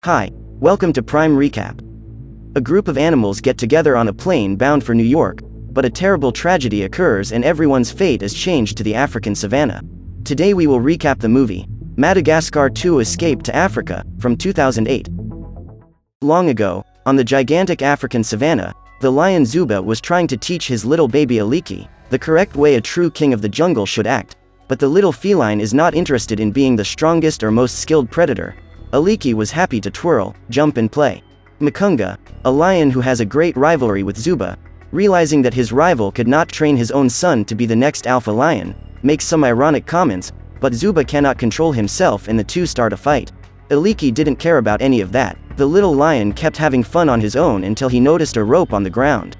Hi, welcome to Prime Recap. A group of animals get together on a plane bound for New York, but a terrible tragedy occurs and everyone's fate is changed to the African savannah. Today we will recap the movie, Madagascar 2: Escape to Africa, from 2008. Long ago, on the gigantic African savannah, the lion Zuba was trying to teach his little baby Aliki the correct way a true king of the jungle should act, but the little feline is not interested in being the strongest or most skilled predator. Aliki was happy to twirl, jump and play. Makunga, a lion who has a great rivalry with Zuba, realizing that his rival could not train his own son to be the next alpha lion, makes some ironic comments, but Zuba cannot control himself and the two start a fight. Aliki didn't care about any of that. The little lion kept having fun on his own until he noticed a rope on the ground.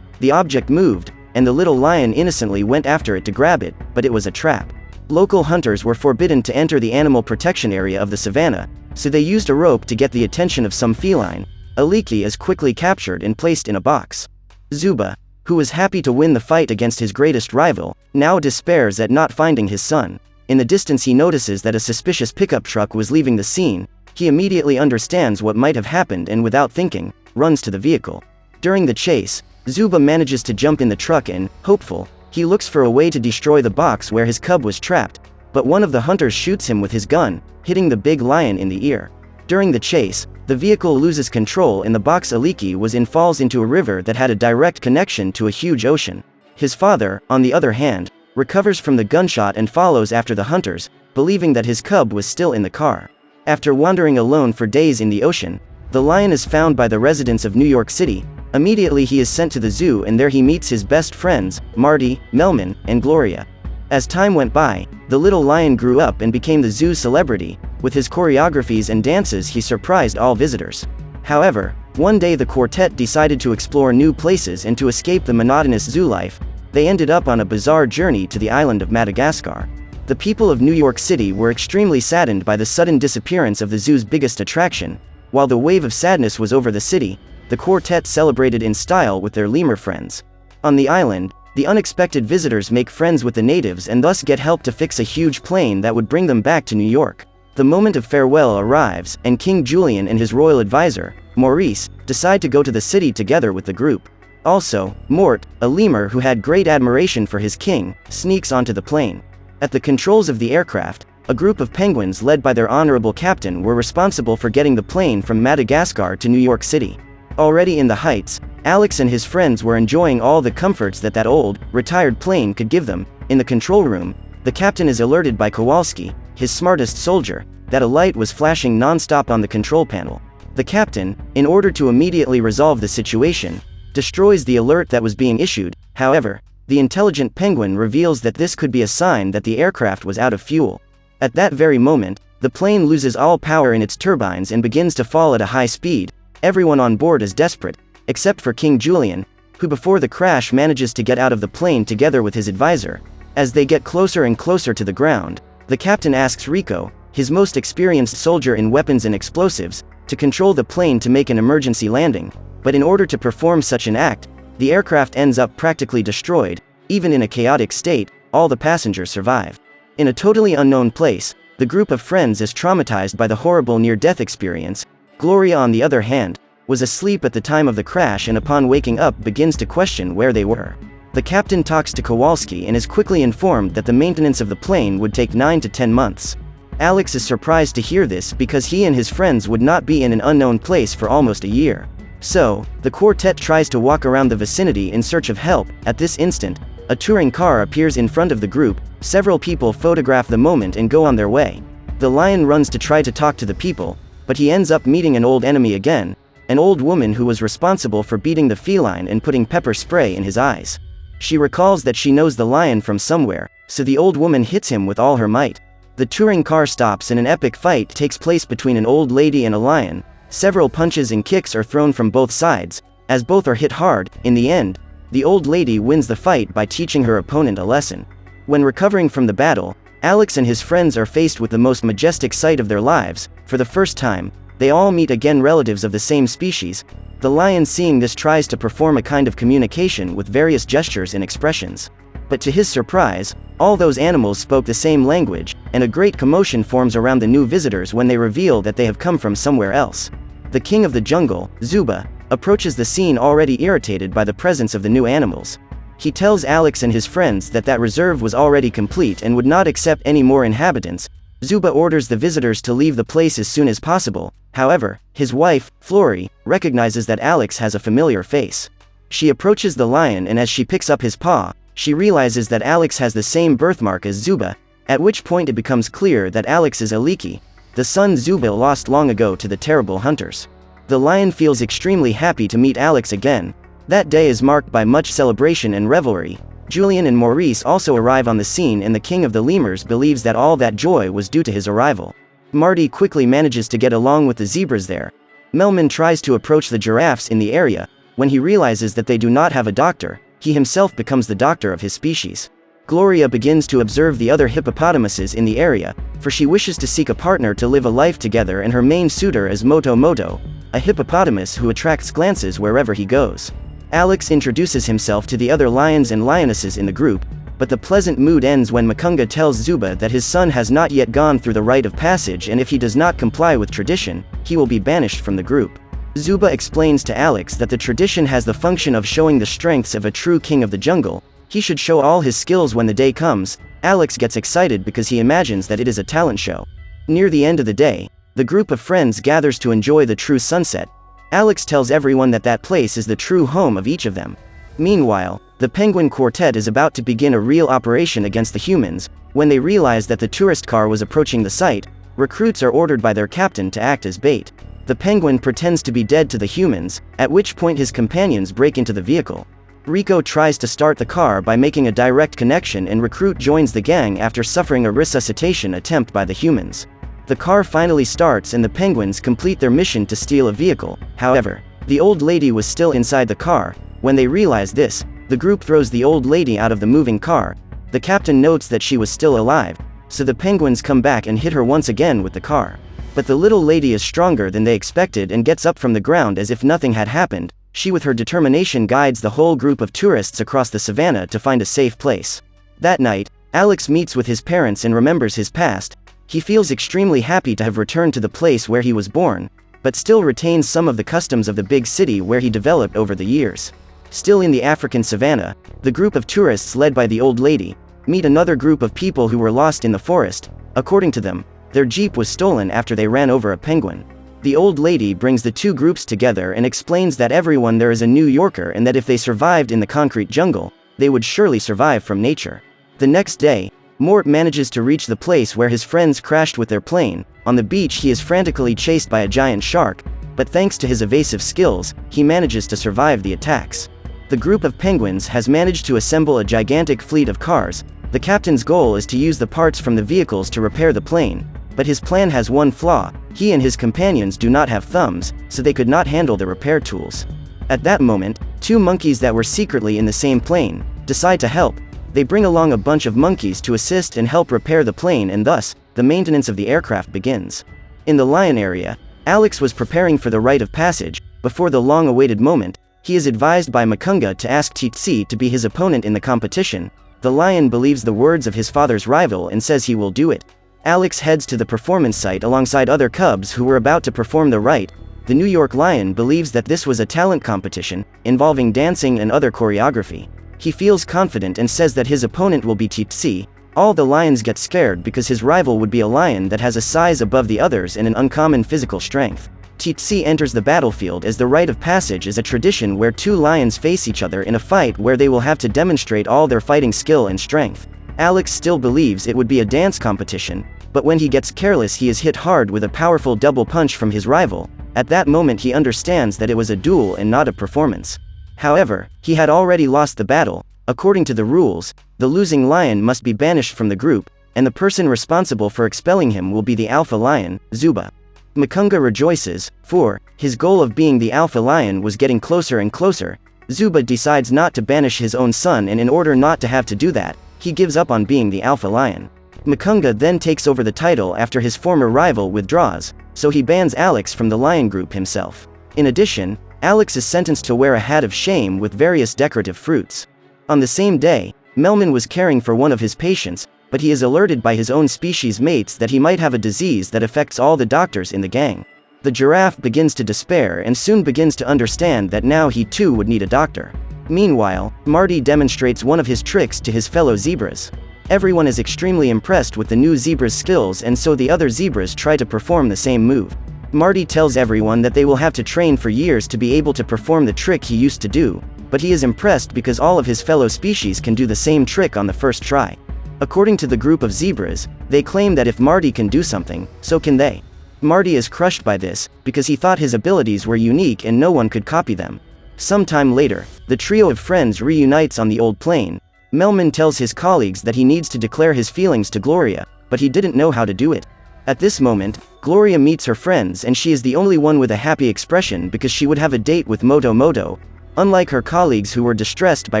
The object moved, and the little lion innocently went after it to grab it, but it was a trap. Local hunters were forbidden to enter the animal protection area of the savannah, so they used a rope to get the attention of some feline. Aliki is quickly captured and placed in a box. Zuba, who was happy to win the fight against his greatest rival, now despairs at not finding his son. In the distance he notices that a suspicious pickup truck was leaving the scene. He immediately understands what might have happened and without thinking, runs to the vehicle. During the chase, Zuba manages to jump in the truck and, hopeful, he looks for a way to destroy the box where his cub was trapped, but one of the hunters shoots him with his gun, hitting the big lion in the ear. During the chase, the vehicle loses control and the box Aliki was in falls into a river that had a direct connection to a huge ocean. His father, on the other hand, recovers from the gunshot and follows after the hunters, believing that his cub was still in the car. After wandering alone for days in the ocean, the lion is found by the residents of New York City. Immediately he is sent to the zoo and there he meets his best friends, Marty, Melman, and Gloria. As time went by, the little lion grew up and became the zoo's celebrity. With his choreographies and dances he surprised all visitors. However, one day the quartet decided to explore new places and to escape the monotonous zoo life. They ended up on a bizarre journey to the island of Madagascar. The people of New York City were extremely saddened by the sudden disappearance of the zoo's biggest attraction. While the wave of sadness was over the city, the quartet celebrated in style with their lemur friends. On the island, the unexpected visitors make friends with the natives and thus get help to fix a huge plane that would bring them back to New York. The moment of farewell arrives, and King Julian and his royal advisor, Maurice, decide to go to the city together with the group. Also, Mort, a lemur who had great admiration for his king, sneaks onto the plane. At the controls of the aircraft, a group of penguins led by their honorable captain were responsible for getting the plane from Madagascar to New York City. Already in the heights, Alex and his friends were enjoying all the comforts that old, retired plane could give them. In the control room, the captain is alerted by Kowalski, his smartest soldier, that a light was flashing non-stop on the control panel. The captain, in order to immediately resolve the situation, destroys the alert that was being issued. However, the intelligent penguin reveals that this could be a sign that the aircraft was out of fuel. At that very moment, the plane loses all power in its turbines and begins to fall at a high speed. Everyone on board is desperate, except for King Julian, who before the crash manages to get out of the plane together with his advisor. As they get closer and closer to the ground, the captain asks Rico, his most experienced soldier in weapons and explosives, to control the plane to make an emergency landing. But in order to perform such an act, the aircraft ends up practically destroyed. Even in a chaotic state, all the passengers survive. In a totally unknown place, the group of friends is traumatized by the horrible near-death experience. Gloria, on the other hand, was asleep at the time of the crash and upon waking up begins to question where they were. The captain talks to Kowalski and is quickly informed that the maintenance of the plane would take 9 to 10 months. Alex is surprised to hear this because he and his friends would not be in an unknown place for almost a year. So, the quartet tries to walk around the vicinity in search of help. At this instant, a touring car appears in front of the group. Several people photograph the moment and go on their way. The lion runs to try to talk to the people, but he ends up meeting an old enemy again, an old woman who was responsible for beating the feline and putting pepper spray in his eyes. She recalls that she knows the lion from somewhere, so the old woman hits him with all her might. The touring car stops and an epic fight takes place between an old lady and a lion. Several punches and kicks are thrown from both sides, as both are hit hard. In the end, the old lady wins the fight by teaching her opponent a lesson. When recovering from the battle, Alex and his friends are faced with the most majestic sight of their lives. For the first time, they all meet again relatives of the same species. The lion, seeing this, tries to perform a kind of communication with various gestures and expressions. But to his surprise, all those animals spoke the same language, and a great commotion forms around the new visitors when they reveal that they have come from somewhere else. The king of the jungle, Zuba, approaches the scene already irritated by the presence of the new animals. He tells Alex and his friends that that reserve was already complete and would not accept any more inhabitants. Zuba orders the visitors to leave the place as soon as possible. However, his wife, Flory, recognizes that Alex has a familiar face. She approaches the lion, and as she picks up his paw, she realizes that Alex has the same birthmark as Zuba, at which point it becomes clear that Alex is Aliki, the son Zuba lost long ago to the terrible hunters. The lion feels extremely happy to meet Alex again. That day is marked by much celebration and revelry. Julian and Maurice also arrive on the scene, and the king of the lemurs believes that all that joy was due to his arrival. Marty quickly manages to get along with the zebras there. Melman tries to approach the giraffes in the area. When he realizes that they do not have a doctor, he himself becomes the doctor of his species. Gloria begins to observe the other hippopotamuses in the area, for she wishes to seek a partner to live a life together, and her main suitor is Moto Moto, a hippopotamus who attracts glances wherever he goes. Alex introduces himself to the other lions and lionesses in the group, but the pleasant mood ends when Makunga tells Zuba that his son has not yet gone through the rite of passage, and if he does not comply with tradition, he will be banished from the group. Zuba explains to Alex that the tradition has the function of showing the strengths of a true king of the jungle. He should show all his skills when the day comes. Alex gets excited because he imagines that it is a talent show. Near the end of the day, the group of friends gathers to enjoy the true sunset. Alex tells everyone that that place is the true home of each of them. Meanwhile, the Penguin Quartet is about to begin a real operation against the humans. When they realize that the tourist car was approaching the site, recruits are ordered by their captain to act as bait. The Penguin pretends to be dead to the humans, at which point his companions break into the vehicle. Rico tries to start the car by making a direct connection, and Recruit joins the gang after suffering a resuscitation attempt by the humans. The car finally starts and the Penguins complete their mission to steal a vehicle. However, the old lady was still inside the car. When they realize this, the group throws the old lady out of the moving car. The captain notes that she was still alive, so the Penguins come back and hit her once again with the car. But the little lady is stronger than they expected and gets up from the ground as if nothing had happened. She with her determination guides the whole group of tourists across the savannah to find a safe place. That night, Alex meets with his parents and remembers his past. He feels extremely happy to have returned to the place where he was born, but still retains some of the customs of the big city where he developed over the years. Still in the African savannah, the group of tourists led by the old lady meet another group of people who were lost in the forest. According to them, their jeep was stolen after they ran over a penguin. The old lady brings the two groups together and explains that everyone there is a New Yorker, and that if they survived in the concrete jungle, they would surely survive from nature. The next day, Mort manages to reach the place where his friends crashed with their plane. On the beach, he is frantically chased by a giant shark, but thanks to his evasive skills, he manages to survive the attacks. The group of penguins has managed to assemble a gigantic fleet of cars. The captain's goal is to use the parts from the vehicles to repair the plane, but his plan has one flaw: he and his companions do not have thumbs, so they could not handle the repair tools. At that moment, two monkeys that were secretly in the same plane decide to help. They bring along a bunch of monkeys to assist and help repair the plane, and thus, the maintenance of the aircraft begins. In the lion area, Alex was preparing for the rite of passage. Before the long-awaited moment, he is advised by Makunga to ask Tsitsi to be his opponent in the competition. The lion believes the words of his father's rival and says he will do it. Alex heads to the performance site alongside other cubs who were about to perform the rite. The New York lion believes that this was a talent competition, involving dancing and other choreography. He feels confident and says that his opponent will be Tsitsi. All the lions get scared because his rival would be a lion that has a size above the others and an uncommon physical strength. Tsitsi enters the battlefield as the rite of passage is a tradition where two lions face each other in a fight where they will have to demonstrate all their fighting skill and strength. Alex still believes it would be a dance competition, but when he gets careless he is hit hard with a powerful double punch from his rival. At that moment he understands that it was a duel and not a performance. However, he had already lost the battle. According to the rules, the losing lion must be banished from the group, and the person responsible for expelling him will be the alpha lion, Zuba. Makunga rejoices, for his goal of being the alpha lion was getting closer and closer. Zuba decides not to banish his own son, and in order not to have to do that, he gives up on being the alpha lion. Makunga then takes over the title after his former rival withdraws, so he bans Alex from the lion group himself. In addition, Alex is sentenced to wear a hat of shame with various decorative fruits. On the same day, Melman was caring for one of his patients, but he is alerted by his own species mates that he might have a disease that affects all the doctors in the gang. The giraffe begins to despair and soon begins to understand that now he too would need a doctor. Meanwhile, Marty demonstrates one of his tricks to his fellow zebras. Everyone is extremely impressed with the new zebra's skills, and so the other zebras try to perform the same move. Marty tells everyone that they will have to train for years to be able to perform the trick he used to do, but he is impressed because all of his fellow species can do the same trick on the first try. According to the group of zebras, they claim that if Marty can do something, so can they. Marty is crushed by this, because he thought his abilities were unique and no one could copy them. Sometime later, the trio of friends reunites on the old plane. Melman tells his colleagues that he needs to declare his feelings to Gloria, but he didn't know how to do it. At this moment, Gloria meets her friends and she is the only one with a happy expression because she would have a date with Moto Moto. Unlike her colleagues who were distressed by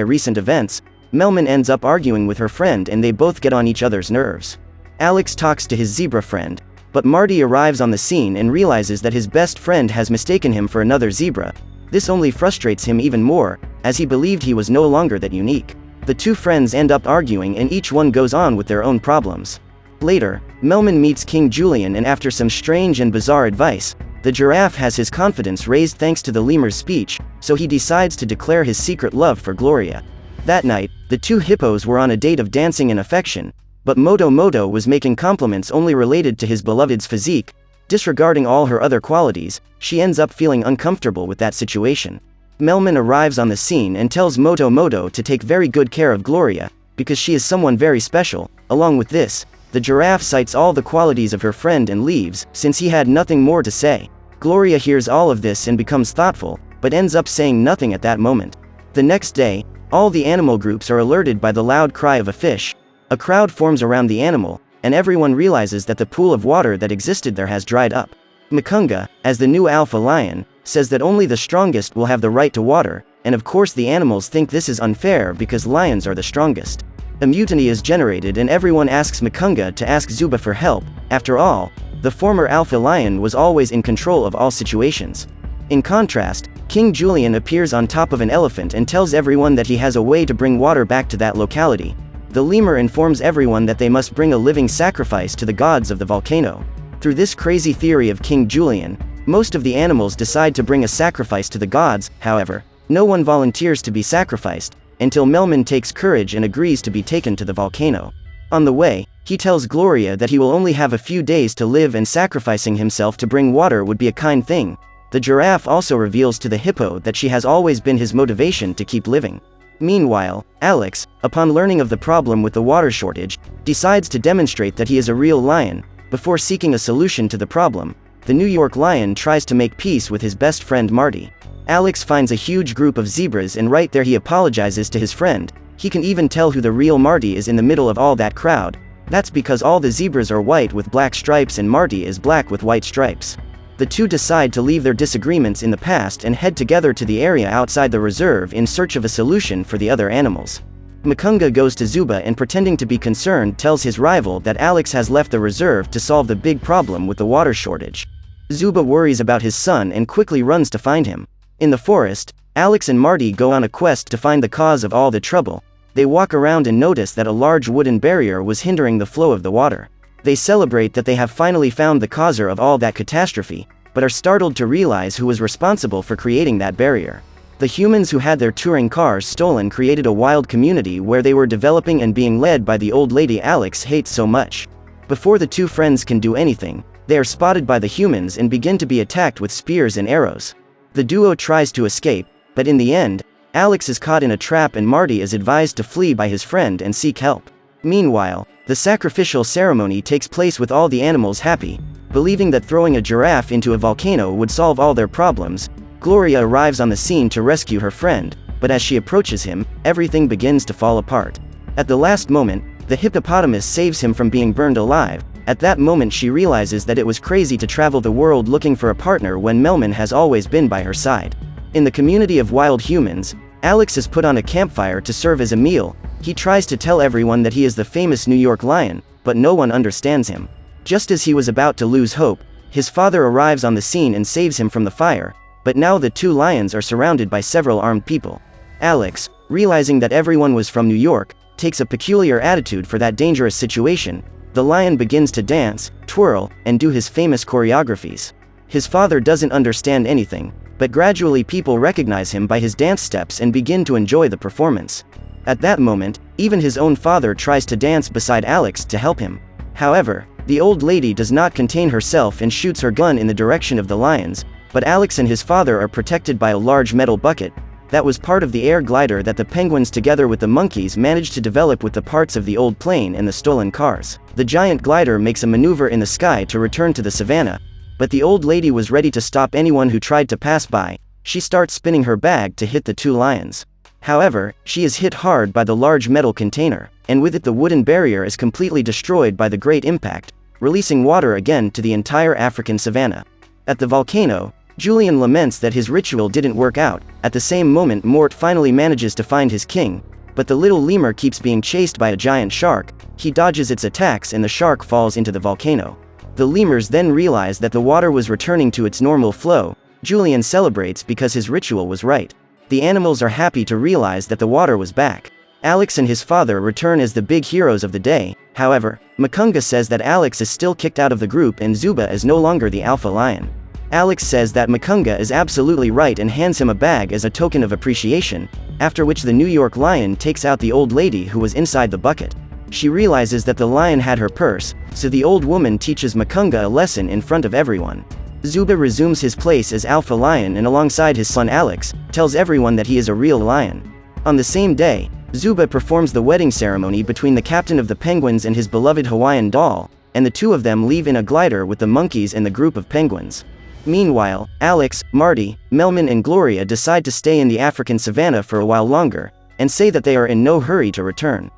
recent events, Melman ends up arguing with her friend and they both get on each other's nerves. Alex talks to his zebra friend, but Marty arrives on the scene and realizes that his best friend has mistaken him for another zebra. This only frustrates him even more, as he believed he was no longer that unique. The two friends end up arguing and each one goes on with their own problems. Later, Melman meets King Julian, and after some strange and bizarre advice, the giraffe has his confidence raised thanks to the lemur's speech, so he decides to declare his secret love for Gloria. That night, the two hippos were on a date of dancing and affection, but Moto Moto was making compliments only related to his beloved's physique. Disregarding all her other qualities, she ends up feeling uncomfortable with that situation. Melman arrives on the scene and tells Moto Moto to take very good care of Gloria, because she is someone very special. Along with this, the giraffe cites all the qualities of her friend and leaves, since he had nothing more to say. Gloria hears all of this and becomes thoughtful, but ends up saying nothing at that moment. The next day, all the animal groups are alerted by the loud cry of a fish. A crowd forms around the animal, and everyone realizes that the pool of water that existed there has dried up. Makunga, as the new alpha lion, says that only the strongest will have the right to water, and of course the animals think this is unfair because lions are the strongest. A mutiny is generated and everyone asks Makunga to ask Zuba for help. After all, the former alpha lion was always in control of all situations. In contrast, King Julian appears on top of an elephant and tells everyone that he has a way to bring water back to that locality. The lemur informs everyone that they must bring a living sacrifice to the gods of the volcano. Through this crazy theory of King Julian, most of the animals decide to bring a sacrifice to the gods. However, no one volunteers to be sacrificed, until Melman takes courage and agrees to be taken to the volcano. On the way, he tells Gloria that he will only have a few days to live and sacrificing himself to bring water would be a kind thing. The giraffe also reveals to the hippo that she has always been his motivation to keep living. Meanwhile, Alex, upon learning of the problem with the water shortage, decides to demonstrate that he is a real lion. Before seeking a solution to the problem, the New York lion tries to make peace with his best friend Marty. Alex finds a huge group of zebras and right there he apologizes to his friend. He can even tell who the real Marty is in the middle of all that crowd. That's because all the zebras are white with black stripes and Marty is black with white stripes. The two decide to leave their disagreements in the past and head together to the area outside the reserve in search of a solution for the other animals. Makunga goes to Zuba and, pretending to be concerned, tells his rival that Alex has left the reserve to solve the big problem with the water shortage. Zuba worries about his son and quickly runs to find him. In the forest, Alex and Marty go on a quest to find the cause of all the trouble. They walk around and notice that a large wooden barrier was hindering the flow of the water. They celebrate that they have finally found the causer of all that catastrophe, but are startled to realize who was responsible for creating that barrier. The humans who had their touring cars stolen created a wild community where they were developing and being led by the old lady Alex hates so much. Before the two friends can do anything, they are spotted by the humans and begin to be attacked with spears and arrows. The duo tries to escape, but in the end, Alex is caught in a trap and Marty is advised to flee by his friend and seek help. Meanwhile, the sacrificial ceremony takes place with all the animals happy. Believing that throwing a giraffe into a volcano would solve all their problems, Gloria arrives on the scene to rescue her friend, but as she approaches him, everything begins to fall apart. At the last moment, the hippopotamus saves him from being burned alive. At that moment she realizes that it was crazy to travel the world looking for a partner when Melman has always been by her side. In the community of wild humans, Alex is put on a campfire to serve as a meal. He tries to tell everyone that he is the famous New York lion, but no one understands him. Just as he was about to lose hope, his father arrives on the scene and saves him from the fire, but now the two lions are surrounded by several armed people. Alex, realizing that everyone was from New York, takes a peculiar attitude for that dangerous situation. The lion begins to dance, twirl, and do his famous choreographies. His father doesn't understand anything, but gradually people recognize him by his dance steps and begin to enjoy the performance. At that moment, even his own father tries to dance beside Alex to help him. However, the old lady does not contain herself and shoots her gun in the direction of the lions, but Alex and his father are protected by a large metal bucket. That was part of the air glider that the penguins together with the monkeys managed to develop with the parts of the old plane and the stolen cars. The giant glider makes a maneuver in the sky to return to the savannah, but the old lady was ready to stop anyone who tried to pass by. She starts spinning her bag to hit the two lions. However, she is hit hard by the large metal container, and with it the wooden barrier is completely destroyed by the great impact, releasing water again to the entire African savannah. At the volcano, Julian laments that his ritual didn't work out. At the same moment Mort finally manages to find his king, but the little lemur keeps being chased by a giant shark. He dodges its attacks and the shark falls into the volcano. The lemurs then realize that the water was returning to its normal flow. Julian celebrates because his ritual was right. The animals are happy to realize that the water was back. Alex and his father return as the big heroes of the day. However, Makunga says that Alex is still kicked out of the group and Zuba is no longer the alpha lion. Alex says that Makunga is absolutely right and hands him a bag as a token of appreciation, after which the New York lion takes out the old lady who was inside the bucket. She realizes that the lion had her purse, so the old woman teaches Makunga a lesson in front of everyone. Zuba resumes his place as alpha lion and alongside his son Alex, tells everyone that he is a real lion. On the same day, Zuba performs the wedding ceremony between the captain of the penguins and his beloved Hawaiian doll, and the two of them leave in a glider with the monkeys and the group of penguins. Meanwhile, Alex, Marty, Melman and Gloria decide to stay in the African savannah for a while longer, and say that they are in no hurry to return.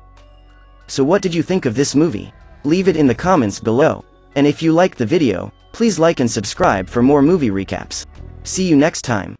So what did you think of this movie? Leave it in the comments below. And if you liked the video, please like and subscribe for more movie recaps. See you next time.